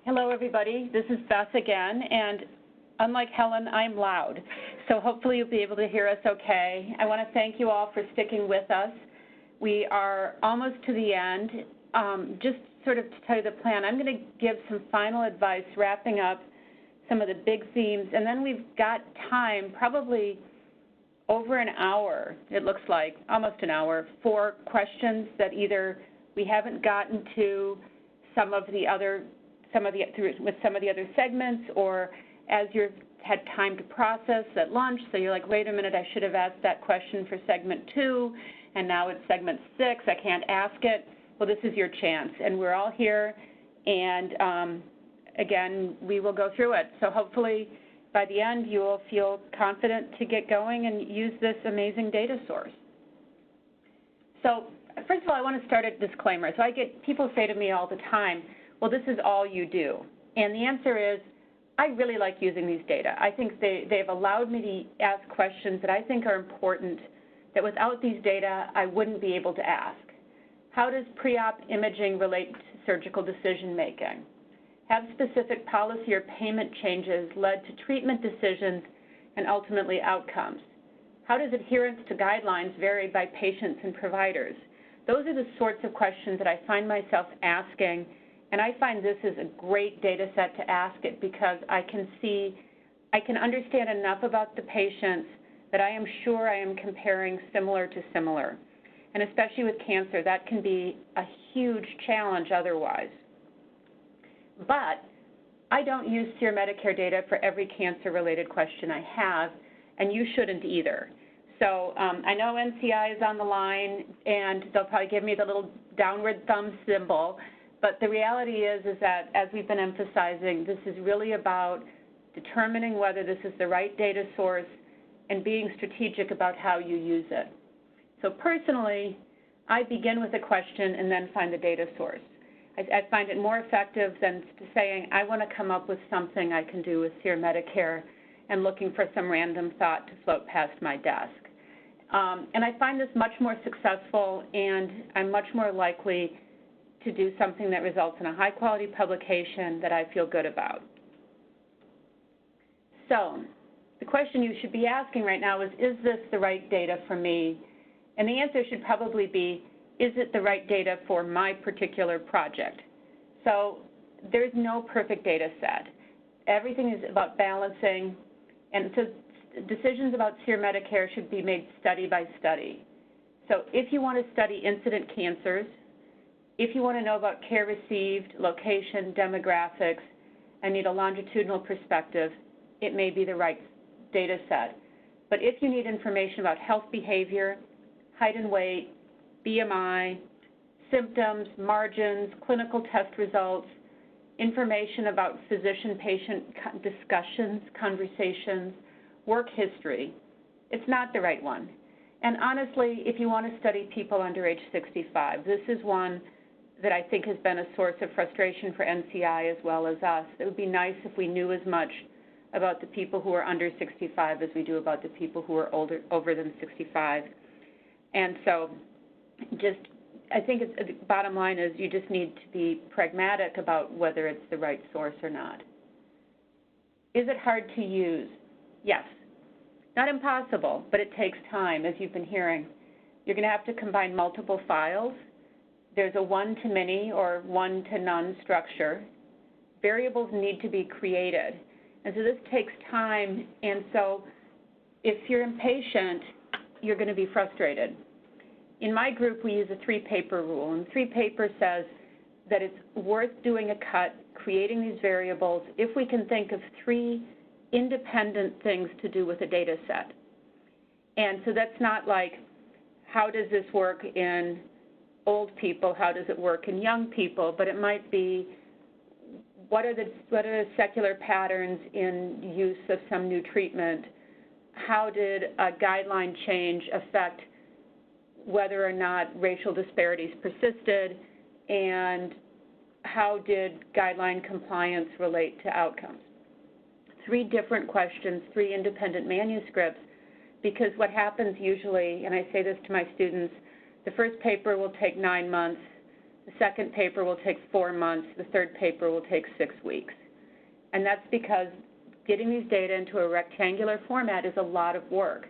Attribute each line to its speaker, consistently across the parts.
Speaker 1: Hello, everybody. This is Beth again, and unlike Helen, I'm loud. So hopefully you'll be able to hear us okay. I want to thank you all for sticking with us. We are almost to the end. Just sort of to tell you the plan, I'm going to give some final advice, wrapping up some of the big themes, and then we've got time, probably over an hour, it looks like, almost an hour, for questions that either we haven't gotten to with some of the other segments, or as you've had time to process at lunch, so you're like, wait a minute, I should have asked that question for segment 2, and now it's segment 6, I can't ask it. Well, this is your chance, and we're all here, and again, we will go through it. So hopefully by the end you will feel confident to get going and use this amazing data source. So first of all, I want to start a disclaimer. So people say to me all the time, well, this is all you do. And the answer is, I really like using these data. I think they've allowed me to ask questions that I think are important that without these data I wouldn't be able to ask. How does pre-op imaging relate to surgical decision making? Have specific policy or payment changes led to treatment decisions and ultimately outcomes? How does adherence to guidelines vary by patients and providers? Those are the sorts of questions that I find myself asking, and I find this is a great data set to ask it because I can understand enough about the patients that I am sure I am comparing similar to similar. And especially with cancer, that can be a huge challenge otherwise. But I don't use SEER-Medicare data for every cancer-related question I have, and you shouldn't either. So I know NCI is on the line, and they'll probably give me the little downward thumb symbol, but the reality is that, as we've been emphasizing, this is really about determining whether this is the right data source and being strategic about how you use it. So personally, I begin with a question and then find the data source. I find it more effective than saying, I want to come up with something I can do with SEER-Medicare and looking for some random thought to float past my desk. And I find this much more successful, and I'm much more likely to do something that results in a high-quality publication that I feel good about. So the question you should be asking right now is this the right data for me? And the answer should probably be, is it the right data for my particular project? So there's no perfect data set. Everything is about balancing, and so decisions about SEER-Medicare should be made study by study. So if you want to study incident cancers, if you want to know about care received, location, demographics, and need a longitudinal perspective, it may be the right data set. But if you need information about health behavior, height and weight, BMI, symptoms, margins, clinical test results, information about physician-patient discussions, conversations, work history, it's not the right one. And honestly, if you want to study people under age 65, this is one that I think has been a source of frustration for NCI as well as us. It would be nice if we knew as much about the people who are under 65 as we do about the people who are over than 65. And so I think the bottom line is you just need to be pragmatic about whether it's the right source or not. Is it hard to use? Yes. Not impossible, but it takes time, as you've been hearing. You're going to have to combine multiple files. There's a one-to-many or one-to-none structure. Variables need to be created. And so this takes time, and so if you're impatient, you're going to be frustrated. In my group, we use a 3-paper rule, and 3-paper says that it's worth doing a cut, creating these variables, if we can think of 3 independent things to do with a data set. And so that's not like, how does this work in old people, how does it work in young people, but it might be, what are the secular patterns in use of some new treatment? How did a guideline change affect whether or not racial disparities persisted, and how did guideline compliance relate to outcomes? 3 different questions, 3 independent manuscripts, because what happens usually, and I say this to my students, the first paper will take 9 months, The second paper will take 4 months. The third paper will take 6 weeks. And that's because getting these data into a rectangular format is a lot of work.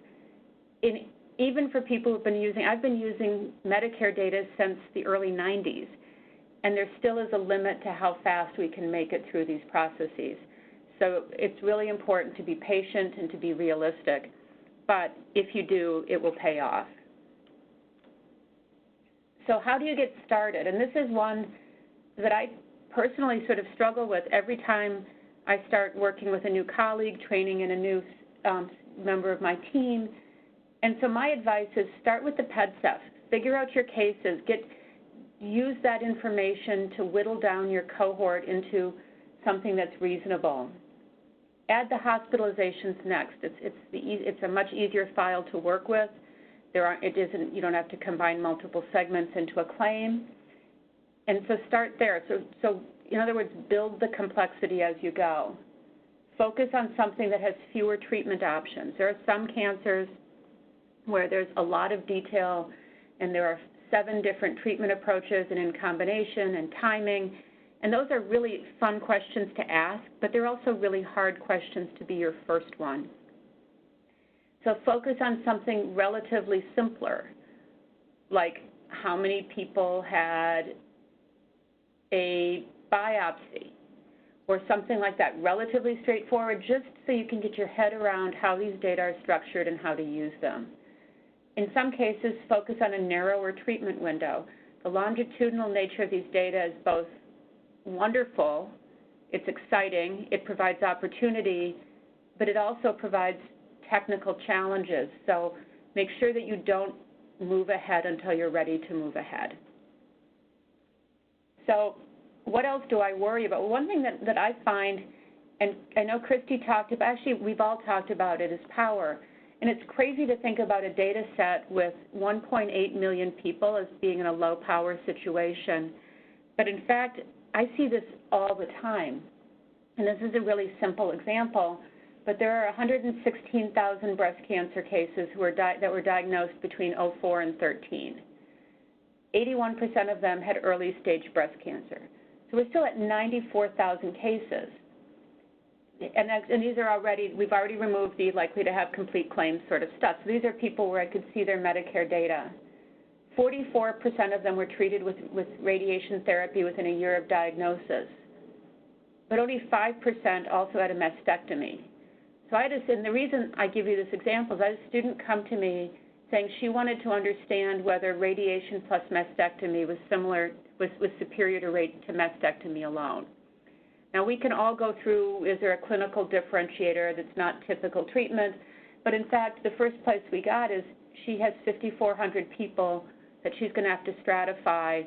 Speaker 1: Even for people who've been using, I've been using Medicare data since the early 90s, and there still is a limit to how fast we can make it through these processes. So it's really important to be patient and to be realistic, but if you do, it will pay off. So how do you get started? And this is one that I personally sort of struggle with every time I start working with a new colleague, training in a new member of my team. And so my advice is start with the PEDSEF. Figure out your cases. Use that information to whittle down your cohort into something that's reasonable. Add the hospitalizations next. It's a much easier file to work with. You don't have to combine multiple segments into a claim. And so start there. So in other words, build the complexity as you go. Focus on something that has fewer treatment options. There are some cancers where there's a lot of detail and there are 7 different treatment approaches and in combination and timing. And those are really fun questions to ask, but they're also really hard questions to be your first one. So focus on something relatively simpler, like how many people had a biopsy or something like that, relatively straightforward, just so you can get your head around how these data are structured and how to use them. In some cases, focus on a narrower treatment window. The longitudinal nature of these data is both wonderful, it's exciting, it provides opportunity, but it also provides technical challenges. So make sure that you don't move ahead until you're ready to move ahead. So what else do I worry about? Well, one thing that I find, and I know Christy talked about, actually we've all talked about it, is power. And it's crazy to think about a data set with 1.8 million people as being in a low power situation. But in fact, I see this all the time. And this is a really simple example, but there are 116,000 breast cancer cases that were diagnosed between 2004 and 2013. 81% of them had early stage breast cancer. So we're still at 94,000 cases. And these are we've already removed the likely to have complete claims sort of stuff. So these are people where I could see their Medicare data. 44% of them were treated with radiation therapy within a year of diagnosis. But only 5% also had a mastectomy. So and the reason I give you this example is I had a student come to me saying she wanted to understand whether radiation plus mastectomy was superior to mastectomy alone. Now, we can all go through, is there a clinical differentiator that's not typical treatment? But in fact, the first place we got is she has 5,400 people that she's going to have to stratify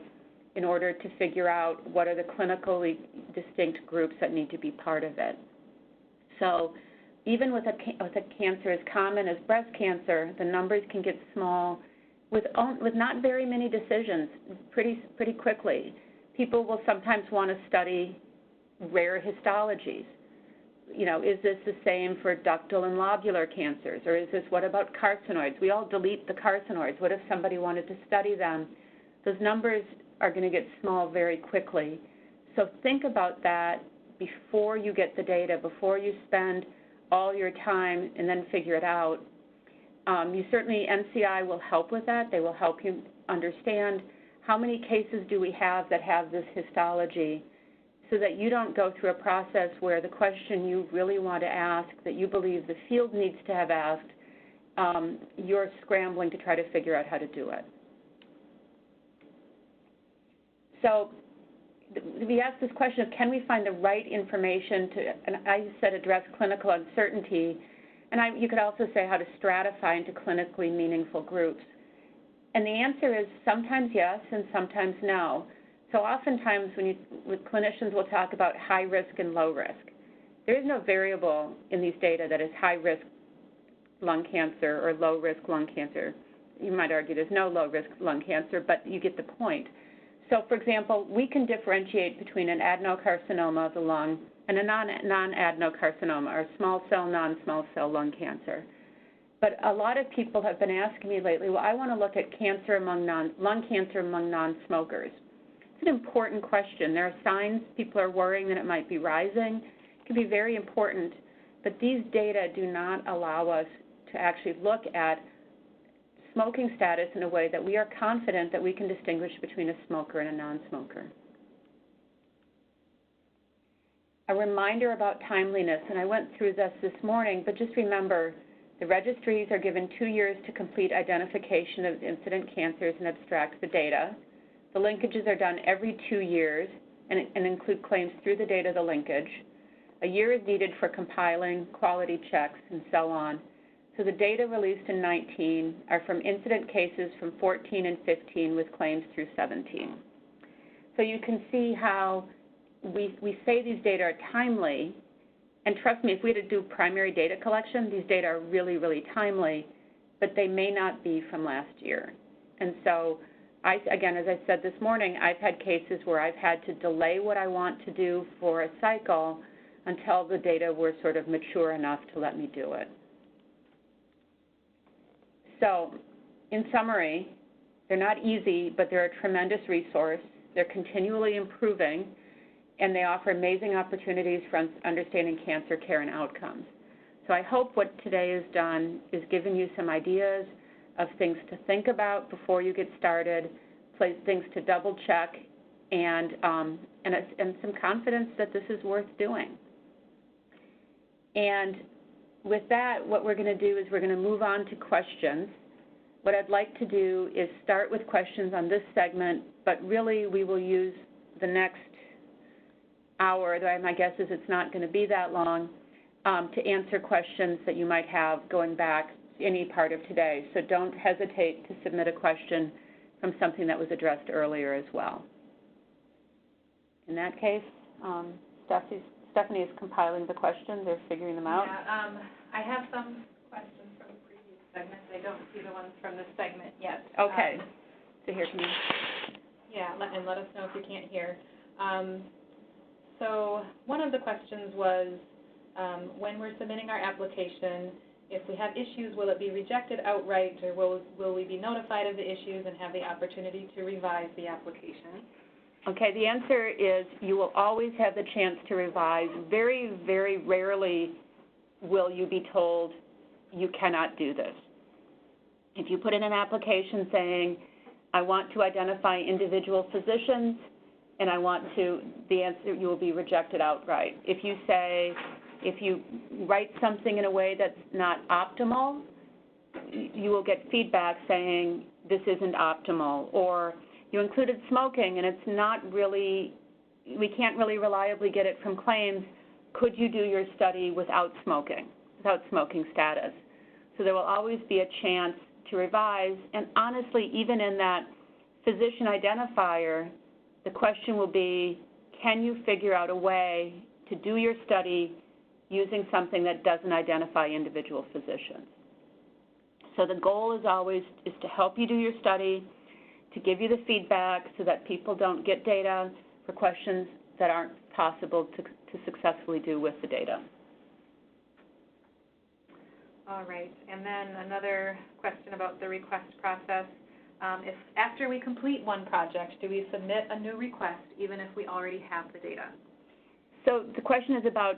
Speaker 1: in order to figure out what are the clinically distinct groups that need to be part of it. So even with a cancer as common as breast cancer, the numbers can get small with not very many decisions pretty quickly. People will sometimes want to study rare histologies. You know, is this the same for ductal and lobular cancers, or what about carcinoids? We all delete the carcinoids. What if somebody wanted to study them? Those numbers are going to get small very quickly. So think about that before you get the data, before you spend all your time and then figure it out. NCI will help with that. They will help you understand how many cases do we have that have this histology, so that you don't go through a process where the question you really want to ask, that you believe the field needs to have asked, you're scrambling to try to figure out how to do it. So we asked this question of, can we find the right information to, and I said address clinical uncertainty, and you could also say how to stratify into clinically meaningful groups. And the answer is sometimes yes and sometimes no. So oftentimes with clinicians, we'll talk about high risk and low risk. There is no variable in these data that is high risk lung cancer or low risk lung cancer. You might argue there's no low risk lung cancer, but you get the point. So for example, we can differentiate between an adenocarcinoma of the lung and a non-adenocarcinoma, or small cell, non-small cell lung cancer. But a lot of people have been asking me lately, well, I want to look at lung cancer among non-smokers. It's an important question. There are signs people are worrying that it might be rising. It can be very important, but these data do not allow us to actually look at smoking status in a way that we are confident that we can distinguish between a smoker and a non-smoker. A reminder about timeliness, and I went through this morning, but just remember, the registries are given 2 years to complete identification of incident cancers and abstract the data. The linkages are done every 2 years and include claims through the date of the linkage. A year is needed for compiling, quality checks, and so on. So the data released in 19 are from incident cases from 14 and 15 with claims through 17. So you can see how we say these data are timely, and trust me, if we had to do primary data collection, these data are really, really timely, but they may not be from last year. And so, again, as I said this morning, I've had cases where I've had to delay what I want to do for a cycle until the data were sort of mature enough to let me do it. So, in summary, they're not easy, but they're a tremendous resource. They're continually improving, and they offer amazing opportunities for understanding cancer care and outcomes. So I hope what today has done is given you some ideas of things to think about before you get started, things to double check, and some confidence that this is worth doing. And with that, what we're going to do is we're going to move on to questions. What I'd like to do is start with questions on this segment, but really we will use the next hour, though my guess is it's not going to be that long, to answer questions that you might have going back any part of today. So don't hesitate to submit a question from something that was addressed earlier as well. In that case, Stephanie is compiling the questions or figuring them out.
Speaker 2: Yeah, I have some questions from the previous segment. I don't see the ones from this segment yet.
Speaker 1: Okay. So here, can you?
Speaker 2: Yeah, and let us know if you can't hear. So one of the questions was, when we're submitting our application, if we have issues, will it be rejected outright, or will we be notified of the issues and have the opportunity to revise the application?
Speaker 1: Okay, the answer is you will always have the chance to revise. Very, very rarely will you be told you cannot do this. If you put in an application saying, I want to identify individual physicians, and I want to, the answer, you will be rejected outright. If you say, if you write something in a way that's not optimal, you will get feedback saying this isn't optimal, or you included smoking and it's not really, we can't really reliably get it from claims. Could you do your study without smoking status? So there will always be a chance to revise, and honestly, even in that physician identifier, the question will be, can you figure out a way to do your study using something that doesn't identify individual physicians? So the goal is always to help you do your study, to give you the feedback so that people don't get data for questions that aren't possible to successfully do with the data.
Speaker 2: All right, and then another question about the request process. If after we complete one project, do we submit a new request even if we already have the data?
Speaker 1: So the question is about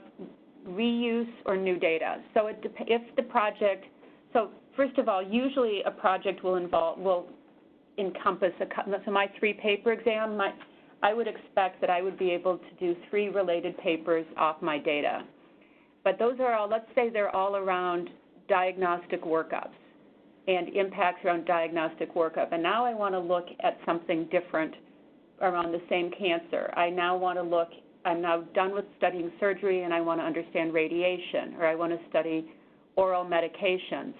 Speaker 1: reuse or new data. So if the project, so first of all, usually a project will encompass so my 3-paper exam, I would expect that I would be able to do 3 related papers off my data. But those are all, let's say they're all around diagnostic workups and impacts around diagnostic workup. And now I want to look at something different around the same cancer. I now want to look, I'm now done with studying surgery and I want to understand radiation, or I want to study oral medications.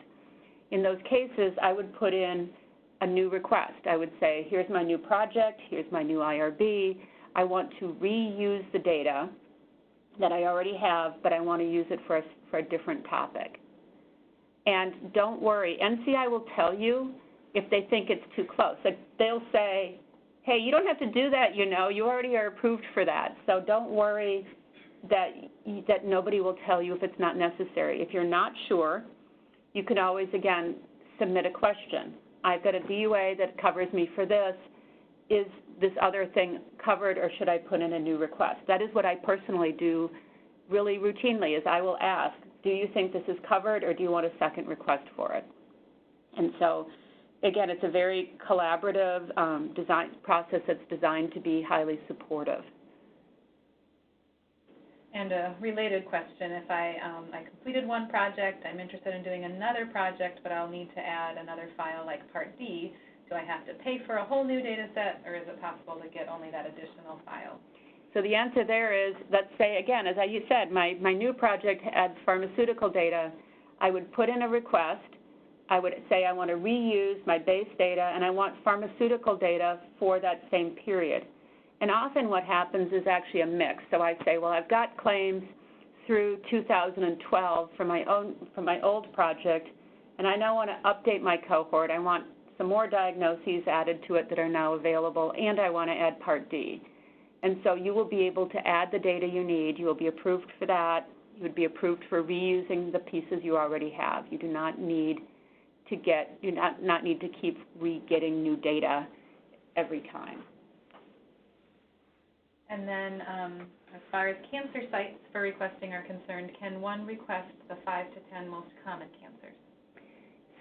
Speaker 1: In those cases, I would put in a new request. I would say, here's my new project, here's my new IRB. I want to reuse the data that I already have, but I want to use it for a different topic. And don't worry, NCI will tell you if they think it's too close. Like they'll say, hey, you don't have to do that, you know, you already are approved for that. So don't worry that nobody will tell you if it's not necessary. If you're not sure, you can always, again, submit a question. I've got a DUA that covers me for this. is this other thing covered or should I put in a new request? That is what I personally do really routinely, is I will ask, do you think this is covered or do you want a second request for it? And so, again, it's a very collaborative design process that's designed to be highly supportive.
Speaker 2: And a related question, if I completed one project, I'm interested in doing another project, but I'll need to add another file like Part D, do I have to pay for a whole new data set, or is it possible to get only that additional file?
Speaker 1: So the answer there is, let's say, again, as you said, my new project adds pharmaceutical data. I would put in a request. I would say I want to reuse my base data, and I want pharmaceutical data for that same period. And often what happens is actually a mix. So I say, well, I've got claims through 2012 for my old project, and I now want to update my cohort. I want some more diagnoses added to it that are now available, and I want to add Part D. And so you will be able to add the data you need. You will be approved for that. You would be approved for reusing the pieces you already have. You do not need to keep getting new data every time.
Speaker 2: And then as far as cancer sites for requesting are concerned, can one request the 5 to 10 most common cancers?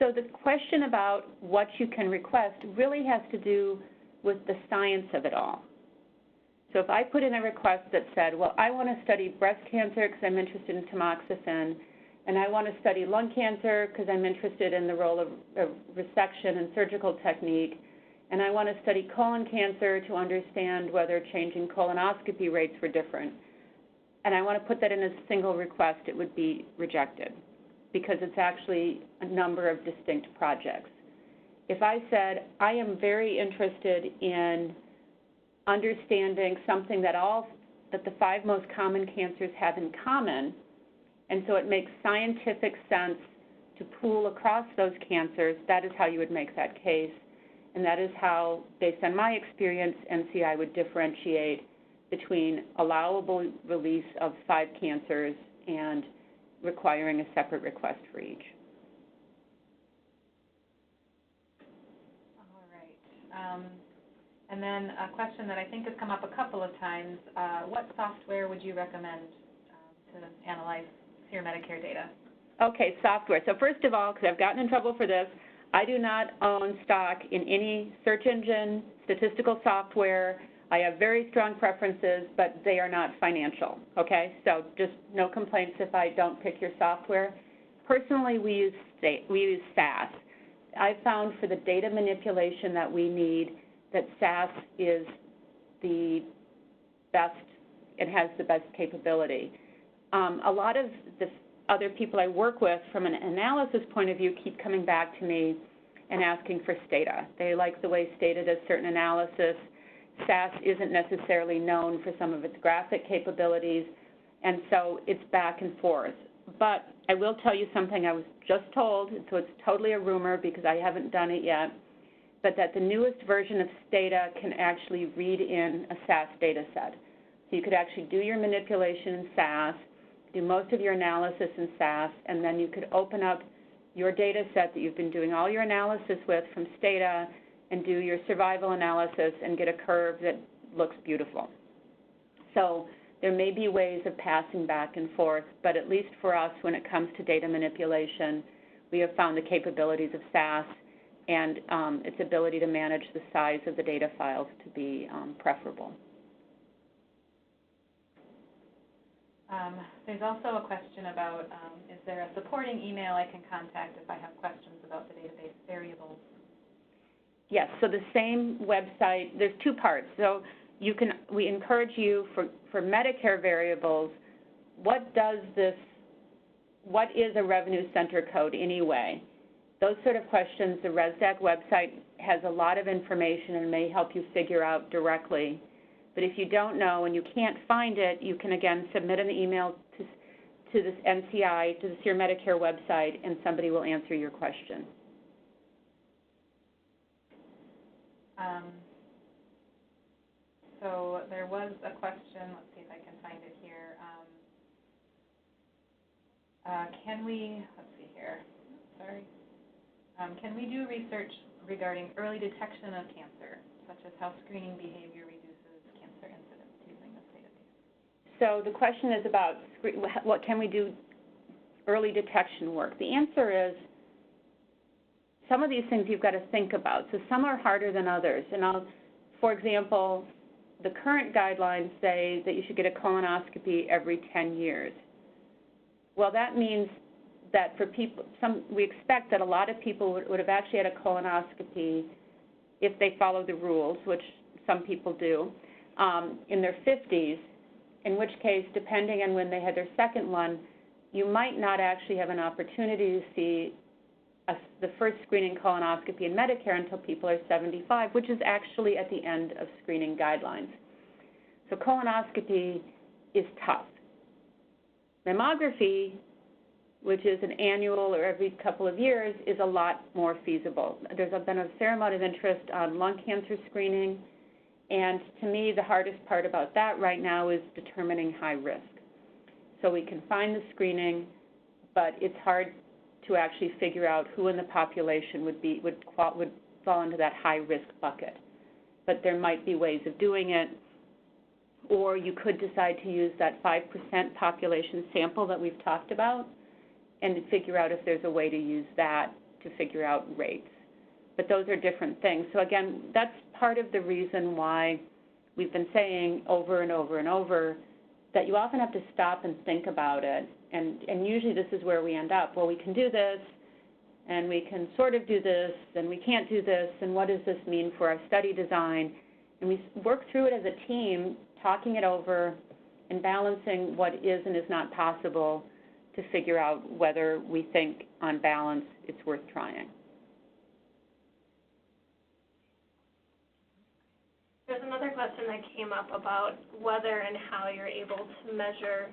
Speaker 1: So the question about what you can request really has to do with the science of it all. So if I put in a request that said, well, I want to study breast cancer because I'm interested in tamoxifen, and I want to study lung cancer because I'm interested in the role of resection and surgical technique, and I want to study colon cancer to understand whether changing colonoscopy rates were different, and I want to put that in a single request, it would be rejected because it's actually a number of distinct projects. If I said, I am very interested in understanding something that the 5 most common cancers have in common, and so it makes scientific sense to pool across those cancers, that is how you would make that case. And that is how, based on my experience, NCI would differentiate between allowable release of 5 cancers and requiring a separate request for each.
Speaker 2: All right. And then a question that I think has come up a couple of times, what software would you recommend to analyze SEER-Medicare data?
Speaker 1: Okay, software. So first of all, because I've gotten in trouble for this, I do not own stock in any search engine, statistical software. I have very strong preferences, but they are not financial, okay? So just no complaints if I don't pick your software. Personally, we use SAS. I've found for the data manipulation that we need that SAS is the best, it has the best capability. A lot of the other people I work with from an analysis point of view keep coming back to me and asking for Stata. They like the way Stata does certain analysis. SAS isn't necessarily known for some of its graphic capabilities, and so it's back and forth. But I will tell you something I was just told, so it's totally a rumor because I haven't done it yet, but that the newest version of Stata can actually read in a SAS data set. So you could actually do your manipulation in SAS, do most of your analysis in SAS, and then you could open up your data set that you've been doing all your analysis with from Stata and do your survival analysis and get a curve that looks beautiful. So there may be ways of passing back and forth, but at least for us, when it comes to data manipulation, we have found the capabilities of SAS and its ability to manage the size of the data files to be preferable.
Speaker 2: There's also a question about, is there a supporting email I can contact if I have questions about the database variables?
Speaker 1: Yes, so the same website, there's 2 parts. So we encourage you for Medicare variables, what is a revenue center code anyway? Those sort of questions, the ResDAC website has a lot of information and may help you figure out directly. But if you don't know and you can't find it, you can again submit an email to this NCI, to the SEER-Medicare website, and somebody will answer your question.
Speaker 2: So there was a question, let's see if I can find it here. Can we do research regarding early detection of cancer, such just how screening behavior reduces cancer incidence using this database.
Speaker 1: So the question is about what can we do early detection work. The answer is some of these things you've got to think about. So some are harder than others. And for example, the current guidelines say that you should get a colonoscopy every 10 years. Well, that means that for people, we expect that a lot of people would have actually had a colonoscopy if they follow the rules, which some people do, in their 50s, in which case, depending on when they had their second one, you might not actually have an opportunity to see the first screening colonoscopy in Medicare until people are 75, which is actually at the end of screening guidelines. So colonoscopy is tough. Mammography, which is an annual or every couple of years, is a lot more feasible. There's been a fair amount of interest on lung cancer screening, and to me, the hardest part about that right now is determining high risk. So we can find the screening, but it's hard to actually figure out who in the population would fall into that high risk bucket. But there might be ways of doing it, or you could decide to use that 5% population sample that we've talked about and figure out if there's a way to use that to figure out rates. But those are different things. So again, that's part of the reason why we've been saying over and over and over that you often have to stop and think about it. And usually this is where we end up. Well, we can do this, and we can sort of do this, and we can't do this, and what does this mean for our study design? And we work through it as a team, talking it over and balancing what is and is not possible to figure out whether we think, on balance, it's worth trying.
Speaker 3: There's another question that came up about whether and how you're able to measure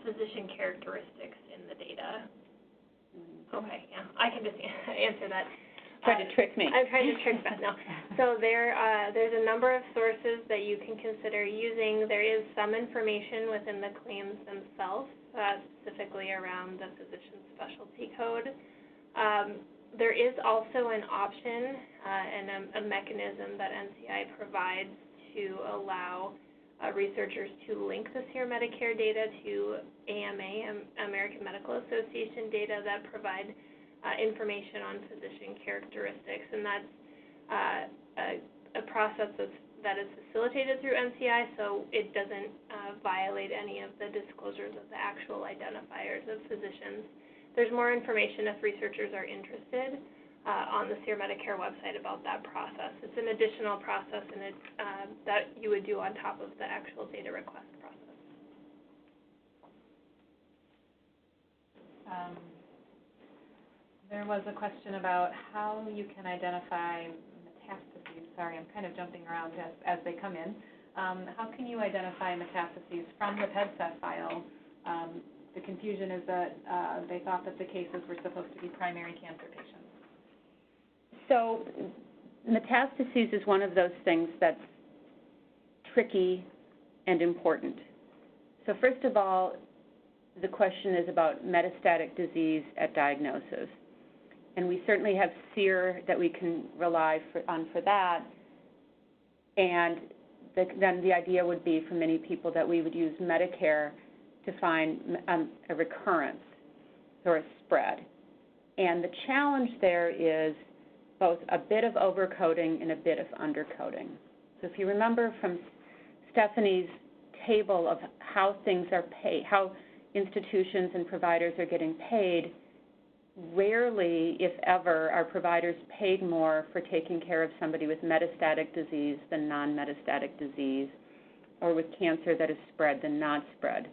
Speaker 3: physician characteristics in the data. Okay, yeah, I can just answer that.
Speaker 1: Try to trick me.
Speaker 3: I'm trying to trick that now. So there's a number of sources that you can consider using. There is some information within the claims themselves, specifically around the physician specialty code. There is also an option and a mechanism that NCI provides to allow researchers to link the SEER-Medicare data to AMA, American Medical Association data that provide information on physician characteristics, and that's a process that is facilitated through NCI, so it doesn't violate any of the disclosures of the actual identifiers of physicians. There's more information if researchers are interested on the SEER-Medicare website about that process. It's an additional process and that you would do on top of the actual data request process.
Speaker 2: There was a question about how you can identify metastases. Sorry, I'm kind of jumping around as they come in. How can you identify metastases from the PEDSET file? The confusion is that they thought that the cases were supposed to be primary cancer patients.
Speaker 1: So metastases is one of those things that's tricky and important. So first of all, the question is about metastatic disease at diagnosis. And we certainly have SEER that we can rely on for that. And then the idea would be for many people that we would use Medicare to find a recurrence or a spread. And the challenge there is both a bit of overcoding and a bit of undercoding. So if you remember from Stephanie's table of how things are paid, how institutions and providers are getting paid, rarely, if ever, are providers paid more for taking care of somebody with metastatic disease than non-metastatic disease, or with cancer that is spread than not spread.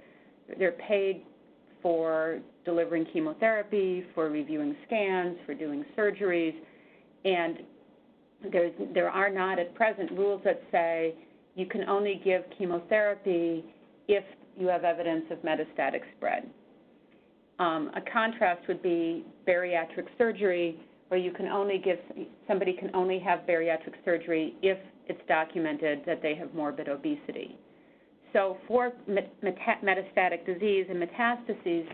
Speaker 1: They're paid for delivering chemotherapy, for reviewing scans, for doing surgeries, and there are not at present rules that say you can only give chemotherapy if you have evidence of metastatic spread. A contrast would be bariatric surgery, where you can only give, somebody can only have bariatric surgery if it's documented that they have morbid obesity. So for metastatic disease and metastases,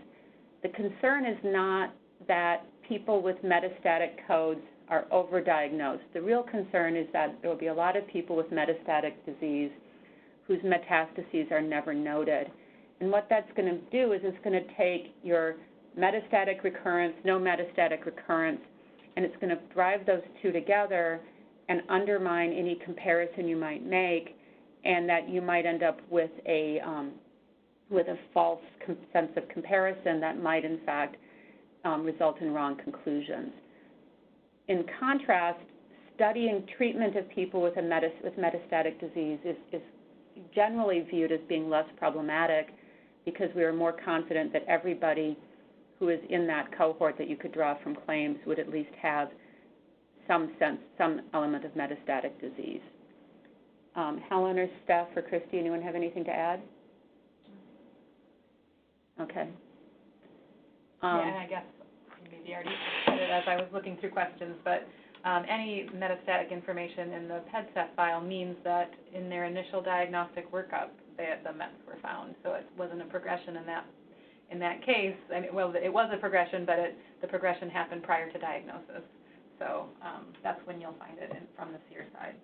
Speaker 1: the concern is not that people with metastatic codes are overdiagnosed. The real concern is that there will be a lot of people with metastatic disease whose metastases are never noted. And what that's going to do is it's going to take your metastatic recurrence, no metastatic recurrence, and it's going to drive those two together and undermine any comparison you might make, and that you might end up with a false sense of comparison that might, in fact, result in wrong conclusions. In contrast, studying treatment of people with metastatic disease is generally viewed as being less problematic because we are more confident that everybody who is in that cohort that you could draw from claims would at least have some element of metastatic disease. Helen or Steph or Christy, anyone have anything to add? Okay.
Speaker 2: Yeah, and I guess maybe already said it as I was looking through questions, but any metastatic information in the PEDSET file means that in their initial diagnostic workup, the mets were found. So it wasn't a progression in that case. I mean, well, it was a progression, but the progression happened prior to diagnosis. So that's when you'll find it from the SEER side.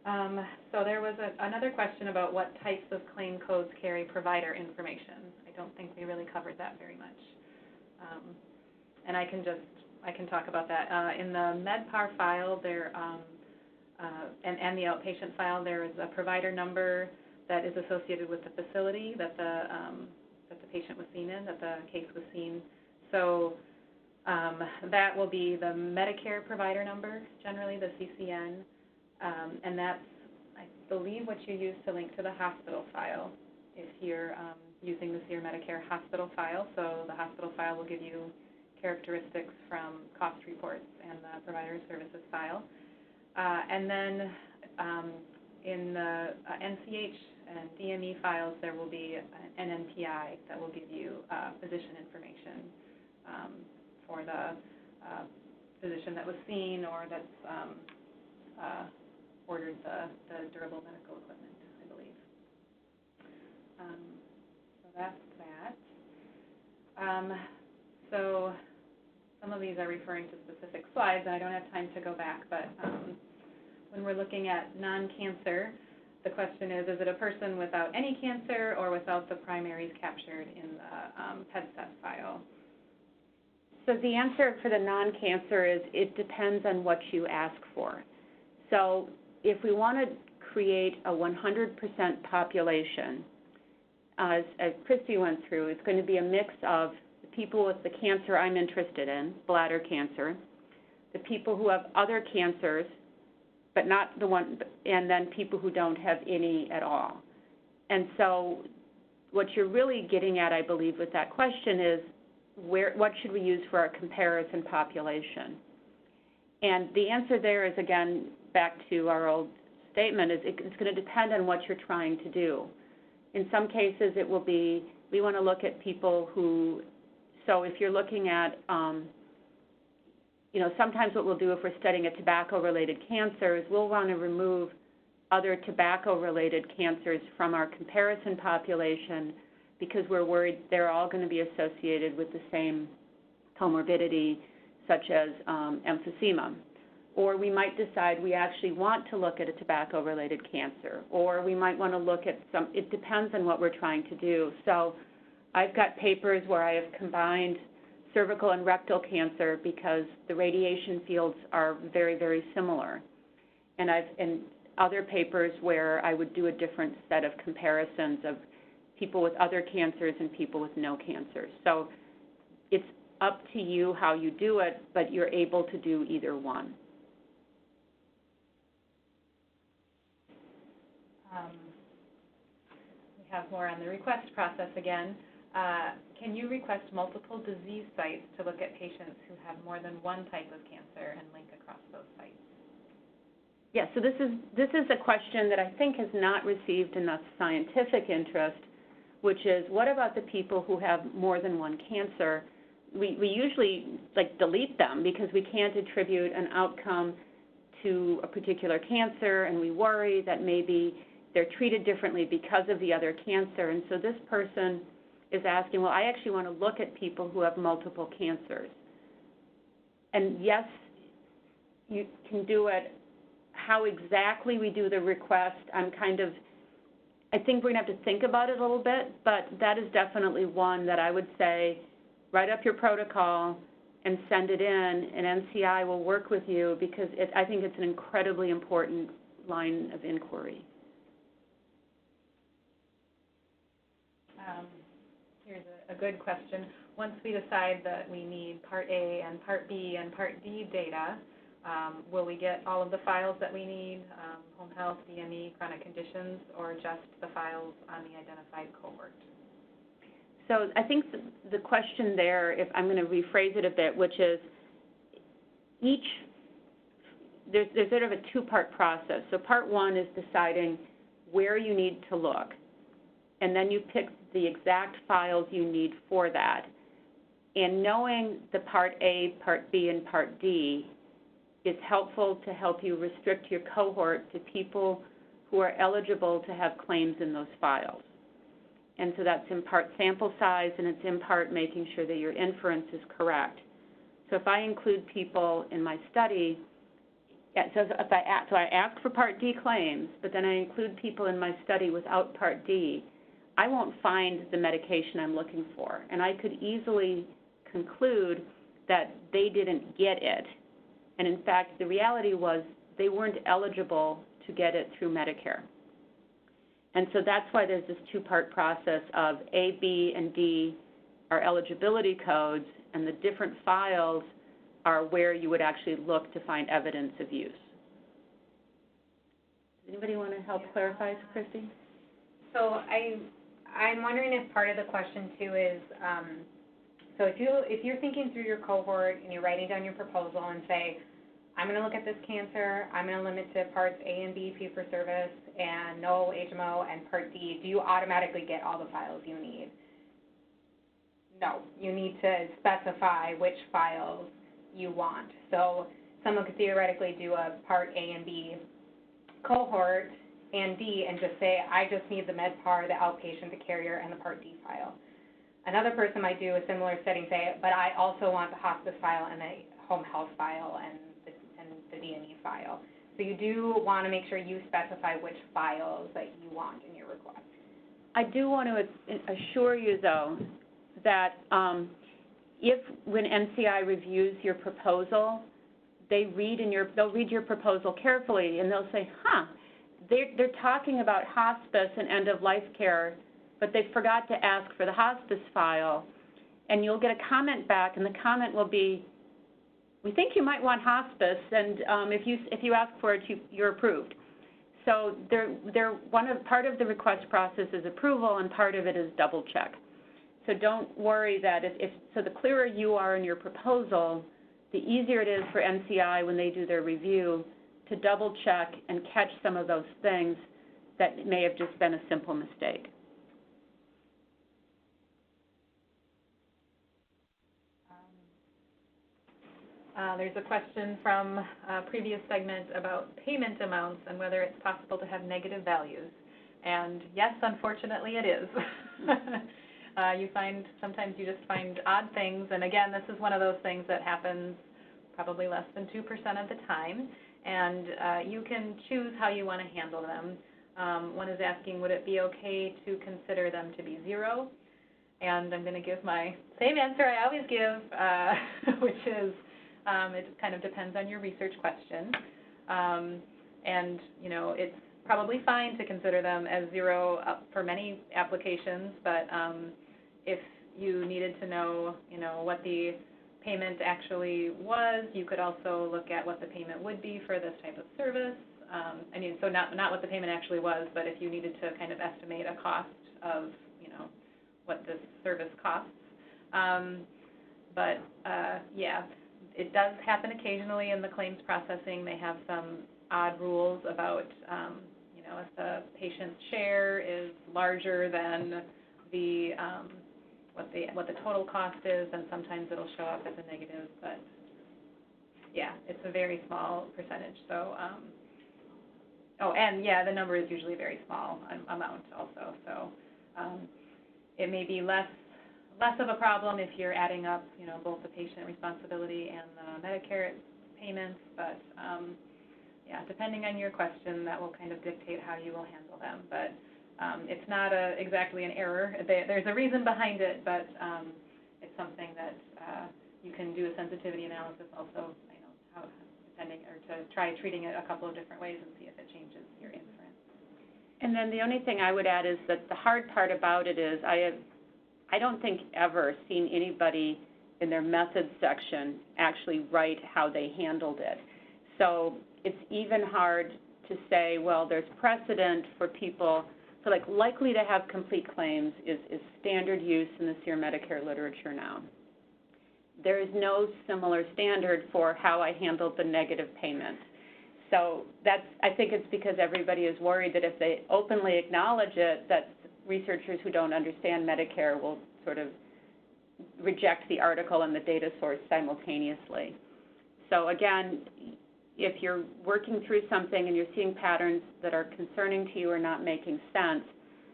Speaker 2: Okay. So there was another question about what types of claim codes carry provider information. I don't think we really covered that very much. And I can talk about that. In the MedPAR file, there and the outpatient file, there is a provider number that is associated with the facility that the patient was seen in, that the case was seen. So that will be the Medicare provider number, generally the CCN, and that's, I believe, what you use to link to the hospital file if you're using the SEER-Medicare hospital file. So the hospital file will give you characteristics from cost reports and the provider services file. And then in the NCH and DME files, there will be an NPI that will give you physician information for the physician that was seen or that's ordered the durable medical equipment, I believe. So that's that. So some of these are referring to specific slides, and I don't have time to go back, but when we're looking at non-cancer, the question is it a person without any cancer or without the primaries captured in the PEDSET file?
Speaker 1: So the answer for the non-cancer is it depends on what you ask for. So if we want to create a 100% population, as Christy went through, it's going to be a mix of the people with the cancer I'm interested in, bladder cancer, the people who have other cancers, but not the one, and then people who don't have any at all. And so what you're really getting at, I believe, with that question is what should we use for our comparison population? And the answer there is, again, back to our old statement, is it's going to depend on what you're trying to do. In some cases, it will be, we want to look at people who, so if you're looking at, sometimes what we'll do if we're studying a tobacco-related cancer is we'll want to remove other tobacco-related cancers from our comparison population because we're worried they're all going to be associated with the same comorbidity, such as emphysema. Or we might decide we actually want to look at a tobacco-related cancer, or we might want to look at it depends on what we're trying to do. So I've got papers where I have combined cervical and rectal cancer because the radiation fields are very, very similar. And other papers where I would do a different set of comparisons of people with other cancers and people with no cancers. So it's up to you how you do it, but you're able to do either one.
Speaker 2: We have more on the request process again. Can you request multiple disease sites to look at patients who have more than one type of cancer and link across those sites?
Speaker 1: Yes, so this is a question that I think has not received enough scientific interest, which is what about the people who have more than one cancer? We usually delete them because we can't attribute an outcome to a particular cancer, and we worry that maybe they're treated differently because of the other cancer. And so this person is asking, well, I actually want to look at people who have multiple cancers. And yes, you can do it. How exactly we do the request, I think we're going to have to think about it a little bit, but that is definitely one that I would say, write up your protocol and send it in, and NCI will work with you because I think it's an incredibly important line of inquiry.
Speaker 2: Here's a good question. Once we decide that we need Part A and Part B and Part D data, will we get all of the files that we need, home health, DME, chronic conditions, or just the files on the identified cohort?
Speaker 1: So I think the question there, if I'm going to rephrase it a bit, which is there's sort of a two-part process. So part one is deciding where you need to look, and then you pick the exact files you need for that. And knowing the Part A, Part B, and Part D is helpful to help you restrict your cohort to people who are eligible to have claims in those files. And so that's in part sample size, and it's in part making sure that your inference is correct. So if I include people in my study, so I ask for Part D claims, but then I include people in my study without Part D, I won't find the medication I'm looking for. And I could easily conclude that they didn't get it. And in fact, the reality was they weren't eligible to get it through Medicare. And so that's why there's this two-part process of A, B, and D are eligibility codes, and the different files are where you would actually look to find evidence of use. Does anybody want to help clarify, Christy?
Speaker 4: So I'm wondering if part of the question too is, so if you're thinking through your cohort and you're writing down your proposal and say, I'm going to look at this cancer, I'm going to limit to parts A and B fee-for-service and no HMO and Part D, do you automatically get all the files you need? No, you need to specify which files you want. So someone could theoretically do a Part A and B cohort and D and just say, I just need the MedPAR, the outpatient, the carrier, and the Part D file. Another person might do a similar setting, say, but I also want the hospice file and the home health file and the DME file. So you do want to make sure you specify which files that you want in your request.
Speaker 1: I do want to assure you, though, that if when NCI reviews your proposal, they'll read your proposal carefully, and they'll say, they're talking about hospice and end-of-life care, but they forgot to ask for the hospice file. And you'll get a comment back, and the comment will be, we think you might want hospice, and if you ask for it, you're approved. So part of the request process is approval, and part of it is double check. So don't worry that so the clearer you are in your proposal, the easier it is for NCI when they do their review to double check and catch some of those things that may have just been a simple mistake.
Speaker 2: There's a question from a previous segment about payment amounts and whether it's possible to have negative values. And yes, unfortunately it is. Sometimes you just find odd things, and again, this is one of those things that happens probably less than 2% of the time, and you can choose how you want to handle them. One is asking, would it be okay to consider them to be zero? And I'm going to give my same answer I always give, which is, it kind of depends on your research question. And, it's probably fine to consider them as zero for many applications, but if you needed to know, what the payment actually was, you could also look at what the payment would be for this type of service. So not what the payment actually was, but if you needed to kind of estimate a cost of, what this service costs. Yeah. It does happen occasionally in the claims processing. They have some odd rules about, if the patient's share is larger than the what the total cost is, then sometimes it'll show up as a negative. But yeah, it's a very small percentage. So, the number is usually a very small amount also. So it may be less less of a problem if you're adding up, both the patient responsibility and the Medicare payments, but yeah, depending on your question, that will kind of dictate how you will handle them. But it's not exactly an error. There's a reason behind it, but it's something that you can do a sensitivity analysis also, to try treating it a couple of different ways and see if it changes your inference.
Speaker 1: And then the only thing I would add is that the hard part about it is I don't think ever seen anybody in their methods section actually write how they handled it. So it's even hard to say, well, there's precedent for people. So like likely to have complete claims is standard use in the SEER-Medicare literature now. There is no similar standard for how I handled the negative payments. So I think it's because everybody is worried that if they openly acknowledge it, that researchers who don't understand Medicare will sort of reject the article and the data source simultaneously. So again, if you're working through something and you're seeing patterns that are concerning to you or not making sense,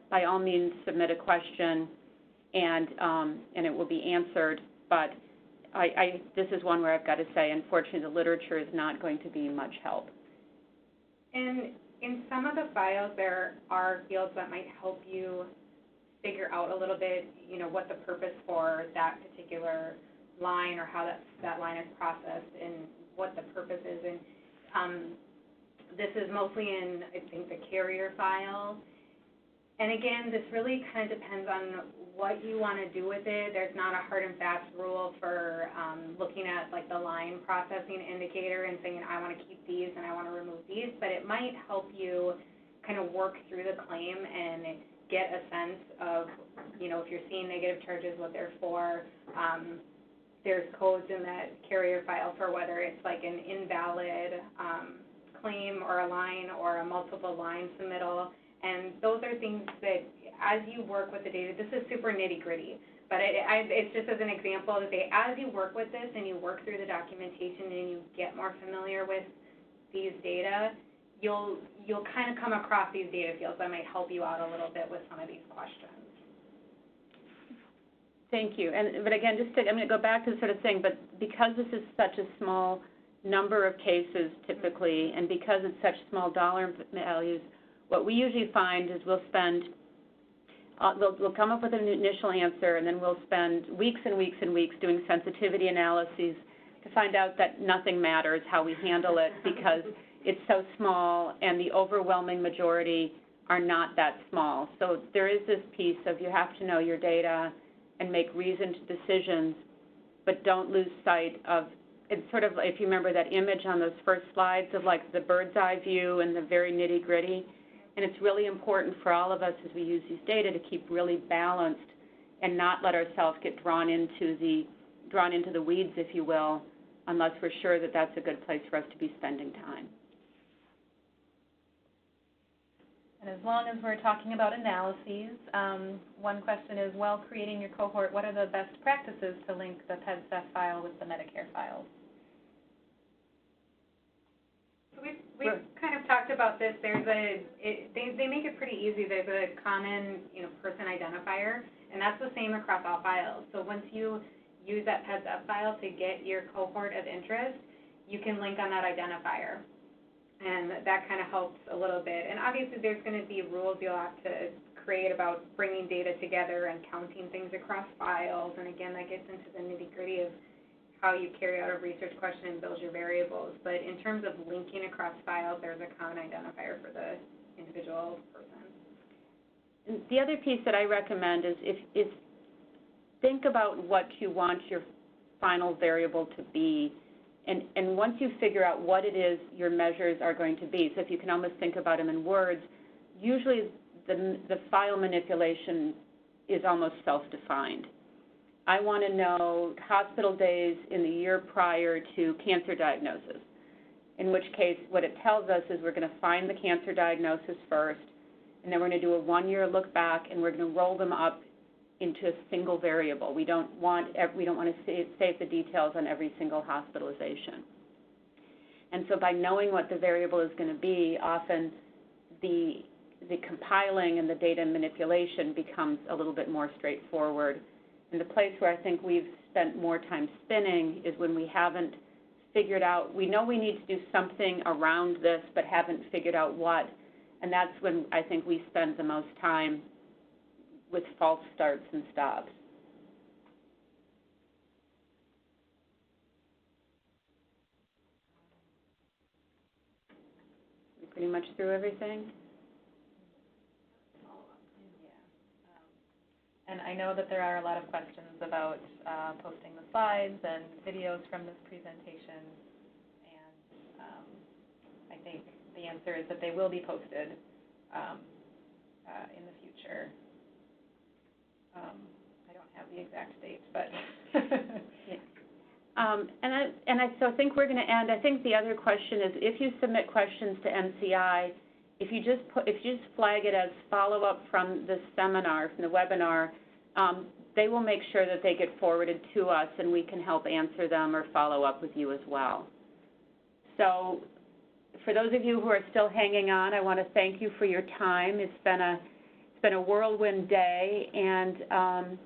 Speaker 1: by all means submit a question and it will be answered. But this is one where I've got to say, unfortunately, the literature is not going to be much help.
Speaker 4: And in some of the files, there are fields that might help you figure out a little bit, what the purpose for that particular line or how that line is processed and what the purpose is. And this is mostly in, I think, the carrier file. And again, this really kind of depends on what you want to do with it. There's not a hard and fast rule for looking at like the line processing indicator and saying, I want to keep these and I want to remove these, but it might help you kind of work through the claim and get a sense of, if you're seeing negative charges, what they're for. There's codes in that carrier file for whether it's like an invalid claim or a line or a multiple line submittal. And those are things that, as you work with the data, this is super nitty-gritty, but it's just as an example to say, as you work with this and you work through the documentation and you get more familiar with these data, you'll kind of come across these data fields that might help you out a little bit with some of these questions.
Speaker 1: Thank you. But again, I'm going to go back to the sort of thing, but because this is such a small number of cases typically, and because it's such small dollar values, what we usually find is we'll come up with an initial answer, and then we'll spend weeks and weeks and weeks doing sensitivity analyses to find out that nothing matters how we handle it because it's so small and the overwhelming majority are not that small. So there is this piece of you have to know your data and make reasoned decisions, but don't lose sight of, it's sort of, if you remember that image on those first slides of like the bird's eye view and the very nitty gritty. And it's really important for all of us as we use these data to keep really balanced and not let ourselves get drawn into the weeds, if you will, unless we're sure that that's a good place for us to be spending time.
Speaker 2: And as long as we're talking about analyses, one question is, while creating your cohort, what are the best practices to link the PEDSEF file with the Medicare files?
Speaker 4: We've kind of talked about this. They make it pretty easy. There's a common, person identifier, and that's the same across all files. So once you use that PEDSEF file to get your cohort of interest, you can link on that identifier, and that kind of helps a little bit. And obviously, there's going to be rules you'll have to create about bringing data together and counting things across files. And again, that gets into the nitty-gritty of how you carry out a research question and build your variables. But in terms of linking across files, there's a common identifier for the individual person.
Speaker 1: The other piece that I recommend is think about what you want your final variable to be. And once you figure out what it is your measures are going to be, so if you can almost think about them in words, usually the file manipulation is almost self-defined. I want to know hospital days in the year prior to cancer diagnosis, in which case what it tells us is we're going to find the cancer diagnosis first, and then we're going to do a one-year look back, and we're going to roll them up into a single variable. We don't want to save the details on every single hospitalization. And so by knowing what the variable is going to be, often the compiling and the data manipulation becomes a little bit more straightforward. And the place where I think we've spent more time spinning is when we haven't figured out, we know we need to do something around this, but haven't figured out what, and that's when I think we spend the most time with false starts and stops. We pretty much through everything?
Speaker 2: And I know that there are a lot of questions about posting the slides and videos from this presentation, and I think the answer is that they will be posted in the future. I don't have the exact date, but
Speaker 1: So I think we're going to end. I think the other question is, if you submit questions to NCI, if you just flag it as follow-up from the seminar, from the webinar, they will make sure that they get forwarded to us, and we can help answer them or follow up with you as well. So for those of you who are still hanging on, I want to thank you for your time. It's been a whirlwind day, and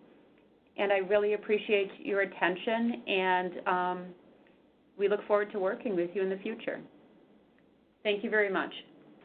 Speaker 1: I really appreciate your attention, and we look forward to working with you in the future. Thank you very much.